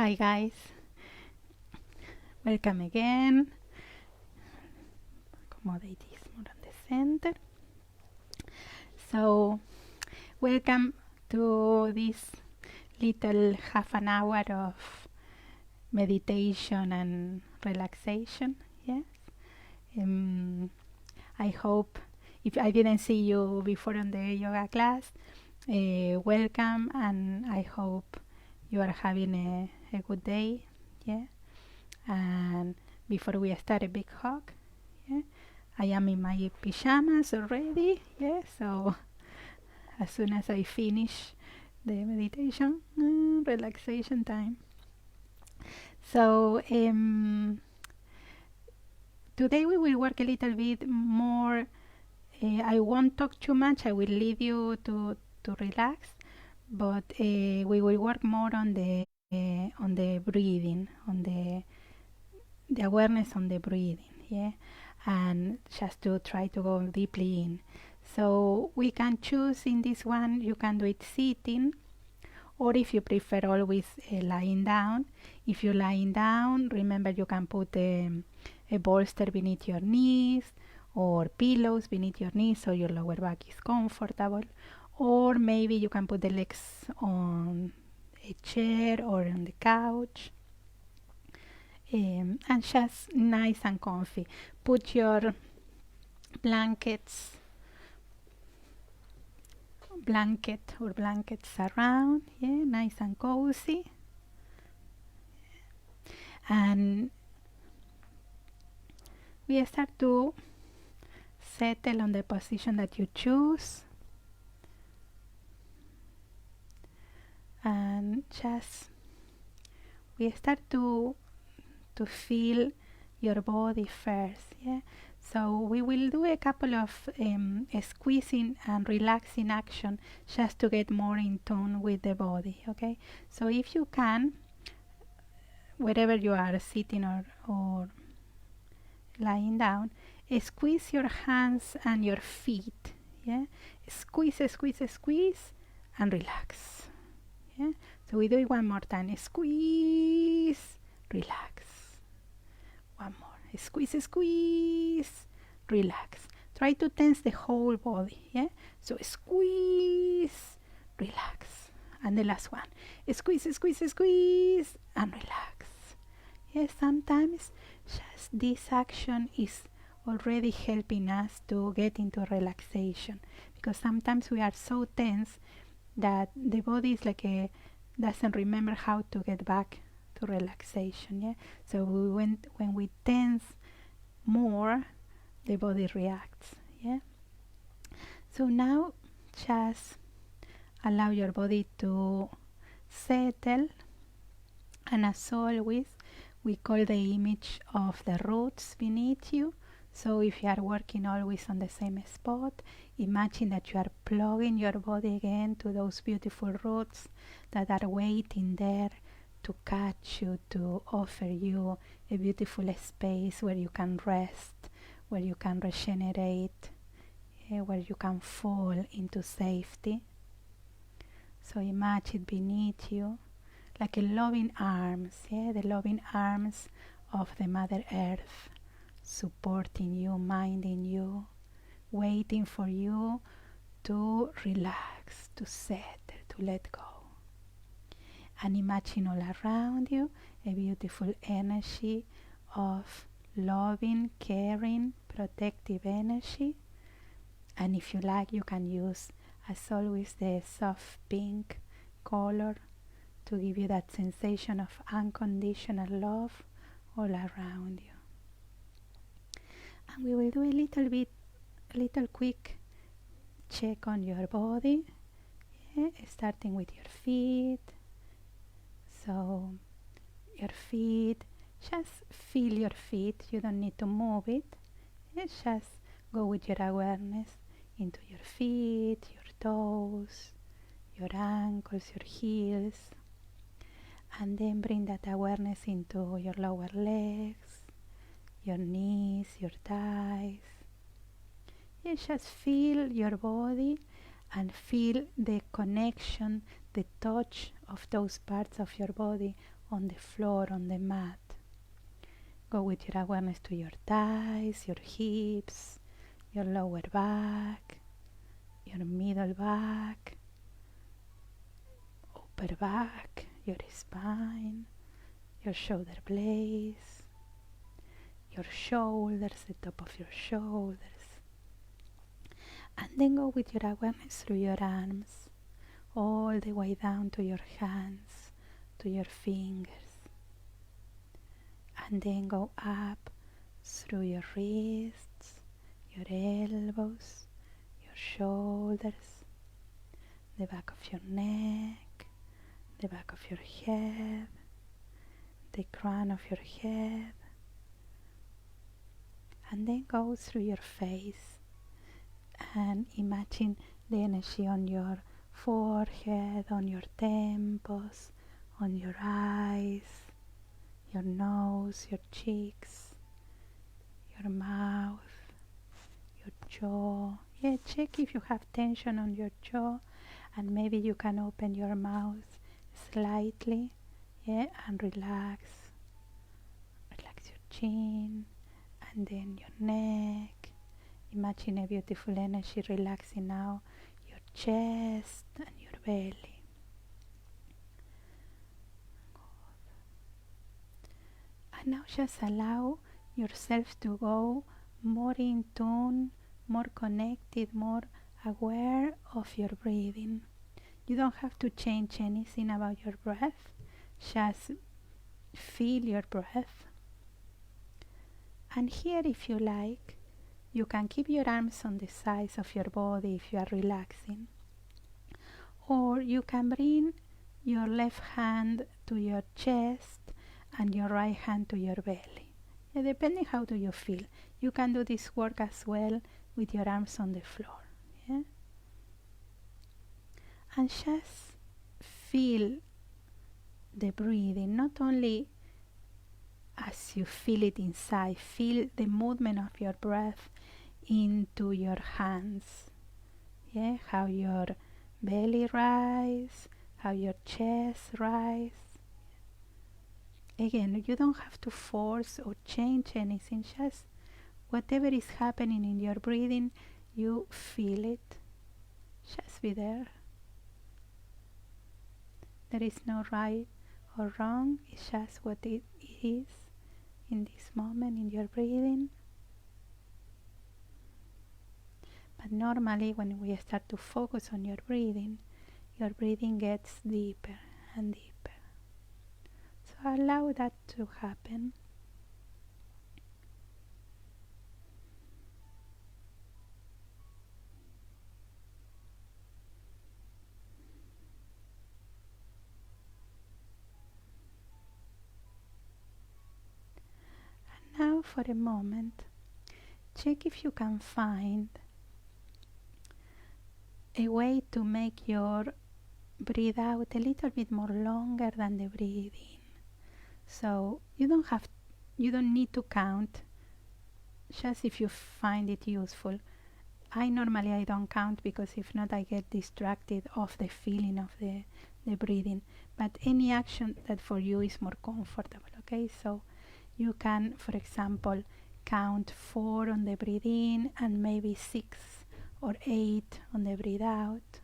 Hi guys, welcome again. Accommodate this more on the center. So, welcome to this little half an hour of meditation and relaxation. Yes. I hope if I didn't see you before on the yoga class, welcome, and I hope you are having a good day. Yeah. And before we start, a big hug. Yeah. I am in my pajamas already. Yeah. So as soon as I finish the meditation, relaxation time. So today we will work a little bit more. I won't talk too much. I will leave you to relax, but we will work more on the breathing, on the awareness on the breathing. Yeah, and just to try to go deeply in. So we can choose in this one. You can do it sitting, or if you prefer, always lying down. If you're lying down, remember you can put a bolster beneath your knees or pillows beneath your knees so your lower back is comfortable, or maybe you can put the legs on a chair or on the couch, and just nice and comfy. Put your blankets around, yeah, nice and cozy. And we start to settle on the position that you choose, and just we start to feel your body first. Yeah, so we will do a couple of squeezing and relaxing action just to get more in tune with the body. Okay, so if you can, wherever you are, sitting or lying down, squeeze your hands and your feet. Yeah, squeeze and relax. Yeah, so we do it one more time. Squeeze, relax. One more. Squeeze, relax. Try to tense the whole body. Yeah, so squeeze, relax. And the last one. Squeeze and relax. Yes, sometimes just this action is already helping us to get into relaxation, because sometimes we are so tense that the body is like doesn't remember how to get back to relaxation. Yeah, so when we tense more, the body reacts. Yeah, so now just allow your body to settle, and as always we call the image of the roots beneath you. So if you are working always on the same spot, imagine that you are plugging your body again to those beautiful roots that are waiting there to catch you, to offer you a beautiful space where you can rest, where you can regenerate, where you can fall into safety. So imagine beneath you like a loving arms, the loving arms of the Mother Earth, supporting you, minding you, waiting for you to relax, to settle, to let go. And imagine all around you a beautiful energy of loving, caring, protective energy. And if you like, you can use, as always, the soft pink color to give you that sensation of unconditional love all around you. And we will do a little quick check on your body, starting with your feet. So your feet, just feel your feet. You don't need to move it. Just go with your awareness into your feet, your toes, your ankles, your heels, and then bring that awareness into your lower legs, your knees, your thighs. Just feel your body and feel the connection, the touch of those parts of your body on the floor, on the mat. Go with your awareness to your thighs, your hips, your lower back, your middle back, upper back, your spine, your shoulder blades, your shoulders, the top of your shoulders. And then go with your awareness through your arms, all the way down to your hands, to your fingers. And then go up through your wrists, your elbows, your shoulders, the back of your neck, the back of your head, the crown of your head, and then go through your face and imagine the energy on your forehead, on your temples, on your eyes, your nose, your cheeks, your mouth, your jaw. Yeah, check if you have tension on your jaw, and maybe you can open your mouth slightly, yeah, and relax. Relax your chin, and then your neck. Imagine a beautiful energy relaxing now your chest and your belly. And now just allow yourself to go more in tune, more connected, more aware of your breathing. You don't have to change anything about your breath. Just feel your breath. And here, if you like, you can keep your arms on the sides of your body if you are relaxing. Or you can bring your left hand to your chest and your right hand to your belly. Depending how do you feel. You can do this work as well with your arms on the floor. Yeah? And just feel the breathing, not only as you feel it inside, feel the movement of your breath into your hands. Yeah, how your belly rises, how your chest rises. Again, you don't have to force or change anything, just whatever is happening in your breathing, you feel it. Just be there. There is no right or wrong, it's just what it is in this moment in your breathing. But normally when we start to focus on your breathing gets deeper and deeper. So allow that to happen. And now for a moment, check if you can find a way to make your breathe out a little bit more longer than the breathe in. So you don't need to count, just if you find it useful. I don't count because if not I get distracted of the feeling of the breathing. But any action that for you is more comfortable, okay? So you can, for example, count 4 on the breathe in and maybe 6 or 8 on the breathe out.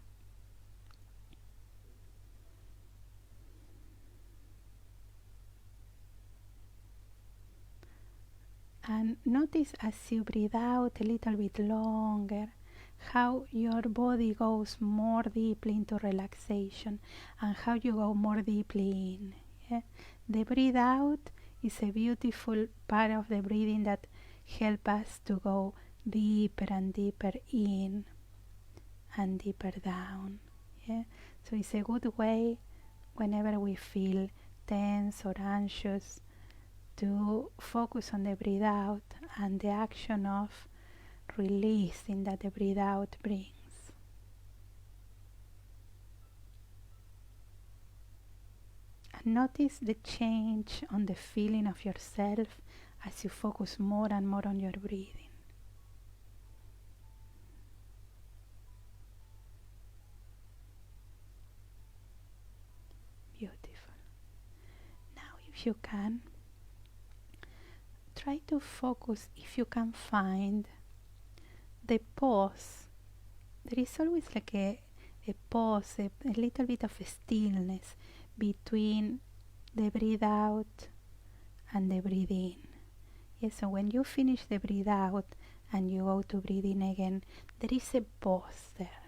And notice as you breathe out a little bit longer, how your body goes more deeply into relaxation and how you go more deeply in. Yeah? The breathe out is a beautiful part of the breathing that helps us to go deeper and deeper in and deeper down. Yeah? So it's a good way whenever we feel tense or anxious to focus on the breathe out and the action of releasing that the breathe out brings. And notice the change on the feeling of yourself as you focus more and more on your breathing. Beautiful. you can, try to focus if you can find the pause. There is always like a pause, a little bit of a stillness between the breathe out and the breathe in. Yes, so when you finish the breathe out and you go to breathe in again, there is a pause there.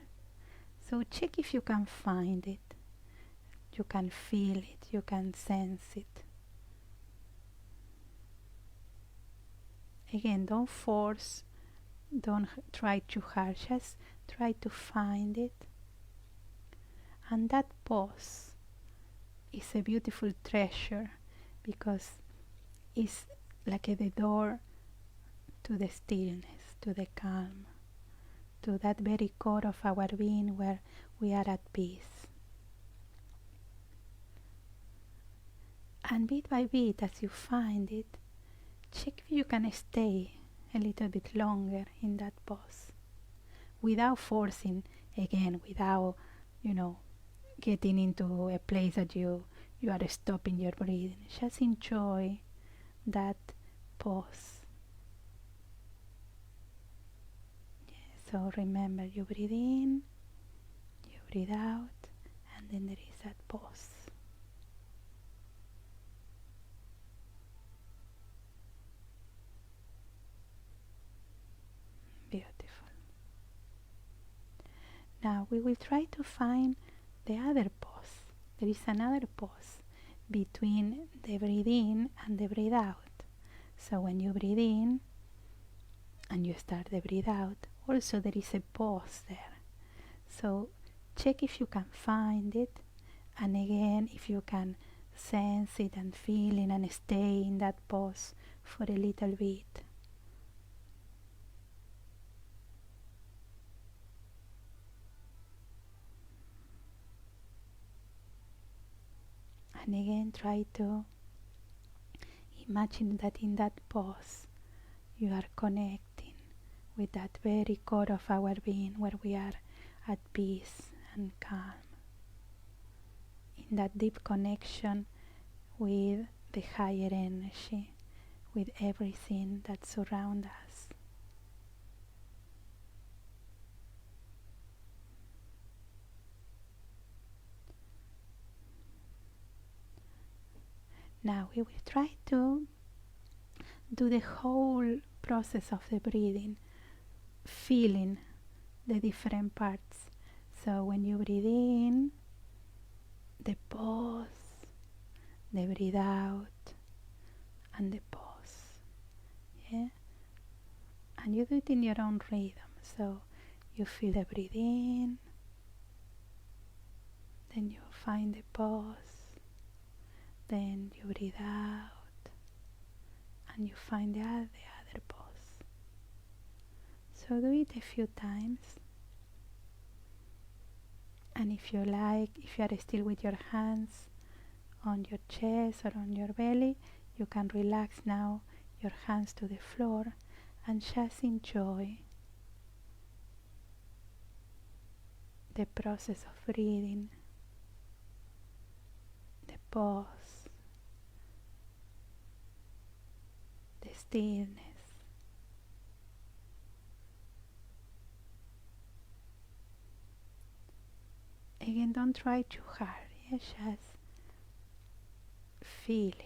So check if you can find it. You can feel it, you can sense it. Again, don't force, don't try too hard, just try to find it. And that pause is a beautiful treasure because it's like the door to the stillness, to the calm, to that very core of our being where we are at peace. And bit by bit, as you find it, check if you can stay a little bit longer in that pause without forcing, again, without, getting into a place that you are stopping your breathing. Just enjoy that pause. So remember, you breathe in, you breathe out, and then there is that pause. Beautiful. Now we will try to find the other pause. There is another pause between the breathe in and the breathe out. So when you breathe in and you start the breathe out, also there is a pause there. So check if you can find it, and again if you can sense it and feel it and stay in that pause for a little bit. And again try to imagine that in that pause you are connecting with that very core of our being where we are at peace and calm. In that deep connection with the higher energy, with everything that surrounds us. Now we will try to do the whole process of the breathing, feeling the different parts. So when you breathe in, the pause, the breathe out, and the pause. Yeah? And you do it in your own rhythm. So you feel the breathe in, then you find the pause, then you breathe out, and you find the other pause. So do it a few times. And if you like, if you are still with your hands on your chest or on your belly, you can relax now your hands to the floor and just enjoy the process of breathing, the pause, the stillness. Again, don't try too hard, just feel it.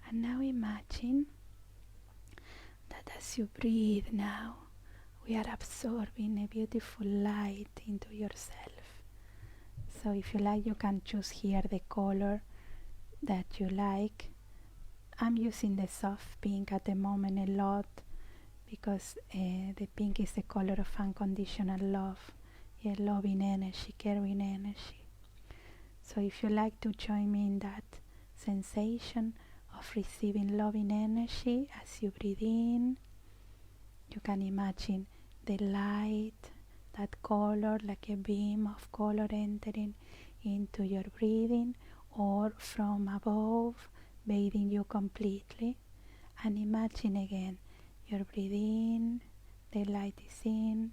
And now imagine that as you breathe now, we are absorbing a beautiful light into yourself. So if you like, you can choose here the color that you like. I'm using the soft pink at the moment a lot because the pink is the color of unconditional love, loving energy, caring energy. So if you like to join me in that sensation of receiving loving energy as you breathe in. You can imagine the light, that color, like a beam of color entering into your breathing, or from above, bathing you completely. And imagine again, your breath in, the light is in,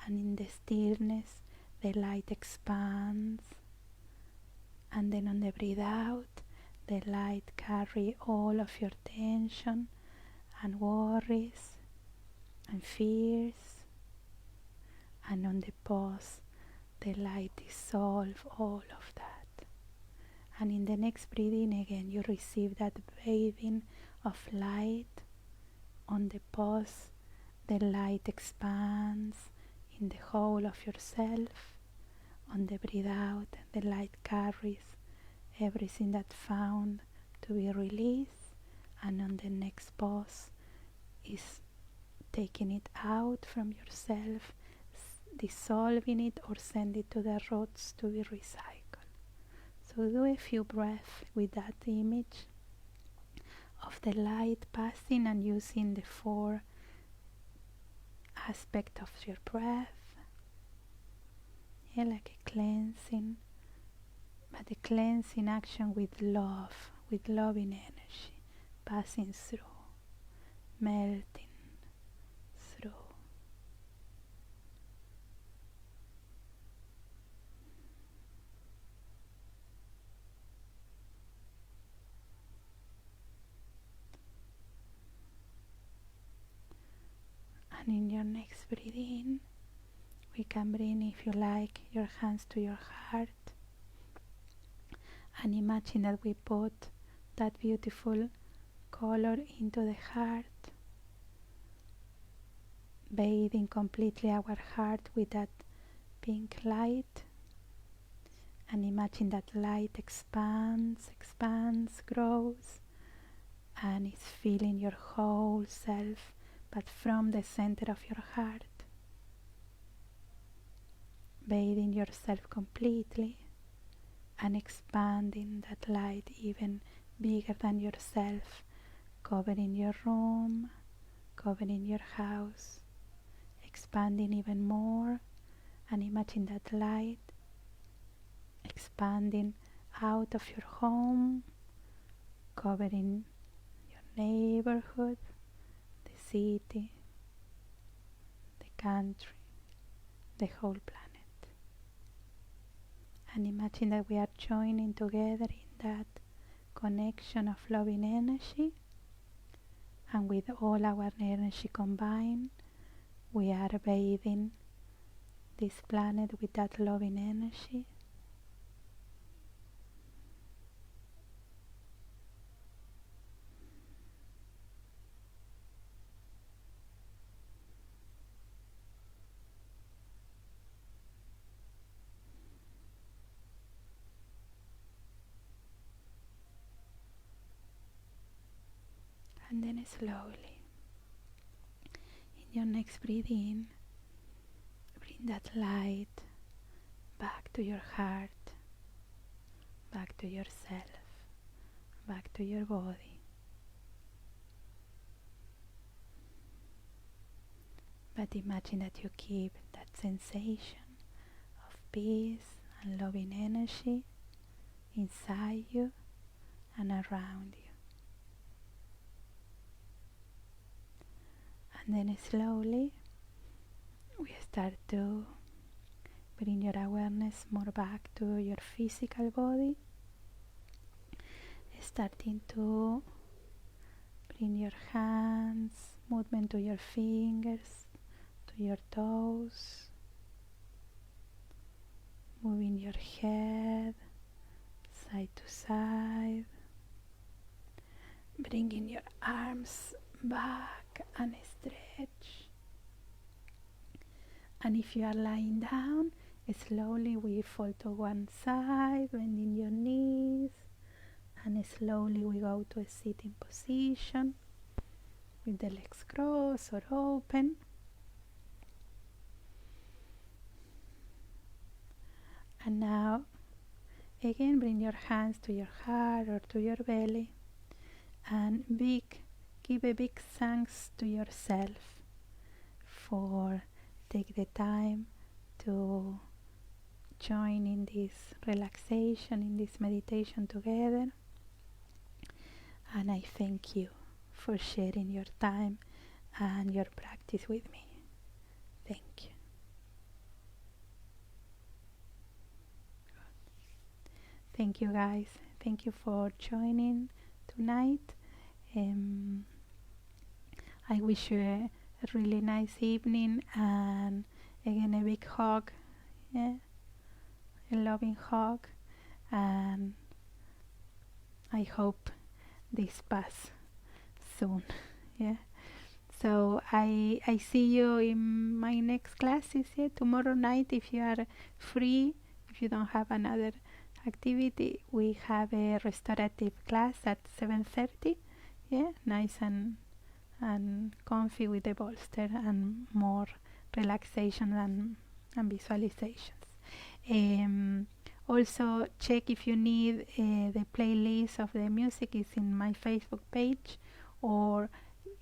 and in the stillness, the light expands. And then on the breath out, the light carry all of your tension and worries and fears. And on the pause, the light dissolve all of that. And in the next breathing again, you receive that bathing of light. On the pause, the light expands in the whole of yourself. On the breath out, the light carries everything that found to be released. And on the next pause is taking it out from yourself, dissolving it, or send it to the roots to be recycled. So do a few breaths with that image of the light passing and using the 4 aspects of your breath. Yeah, like a cleansing, but a cleansing action with love, with loving energy, passing through, melting through. And in your next breath in, we can bring, if you like, your hands to your heart and imagine that we put that beautiful color into the heart, bathing completely our heart with that pink light. And imagine that light expands, grows, and is filling your whole self, but from the center of your heart, bathing yourself completely and expanding that light even bigger than yourself, covering your room, covering your house, expanding even more. And imagine that light expanding out of your home, covering your neighborhood, the city, the country, the whole planet. And imagine that we are joining together in that connection of loving energy, and with all our energy combined, we are bathing this planet with that loving energy. And then slowly, in your next breath in, bring that light back to your heart, back to yourself, back to your body. But imagine that you keep that sensation of peace and loving energy inside you and around you. And then slowly we start to bring your awareness more back to your physical body, starting to bring your hands, movement to your fingers, to your toes, moving your head side to side, bringing your arms back and stretch. And if you are lying down, slowly we fall to one side, bending your knees, and slowly we go to a sitting position with the legs crossed or open. And now again bring your hands to your heart or to your belly and give a big thanks to yourself for take the time to join in this relaxation, in this meditation together. And I thank you for sharing your time and your practice with me. Thank you. Thank you, guys. Thank you for joining tonight. I wish you a really nice evening, and again a big hug, a loving hug, and I hope this pass soon. So I see you in my next classes tomorrow night. If you are free, if you don't have another activity, we have a restorative class at 7:30. Nice and comfy with the bolster and more relaxation and visualizations. Also check if you need the playlist of the music is in my Facebook page, or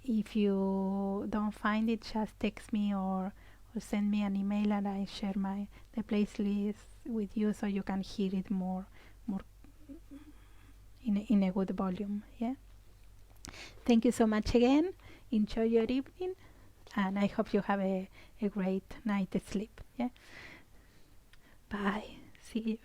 if you don't find it, just text me or send me an email and I share the playlist with you so you can hear it more in a good volume. Thank you so much again. Enjoy your evening, and I hope you have a great night sleep. Bye. See you.